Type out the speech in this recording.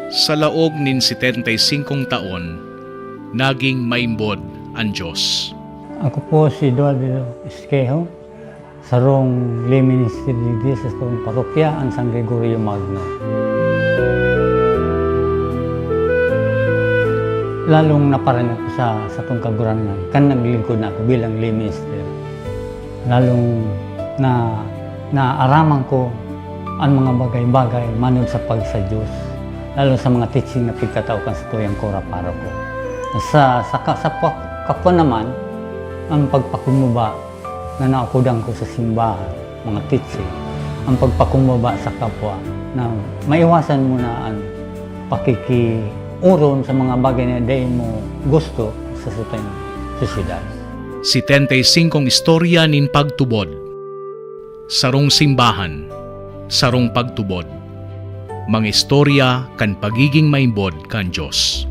Sa laog nin 75 taon, naging maimbod ang Diyos. Ako po si Eduardo Esquejo, sarong lay ministry sa itong parokya, ang San Gregorio Magno. Lalong naparang ako sa itong kagurangan, kan naglingkod na ako bilang lay minister. Lalong naaraman ko ang mga bagay-bagay manod sa pagsa Diyos, lalo sa mga teaching na pagkatao kan sa tuyang kora para ko. Sa kapwa naman, ang pagpakumaba na naakudang ko sa simbahan, mga teaching, ang pagpakumaba sa kapwa na maiwasan mo na ang pakikiuron sa mga bagay na di mo gusto sa sutang sosyedad. 75 istorya nin pagtubod. Sarong simbahan, sarong pagtubod. Mga istorya kan pagiging maimbod kan Diyos.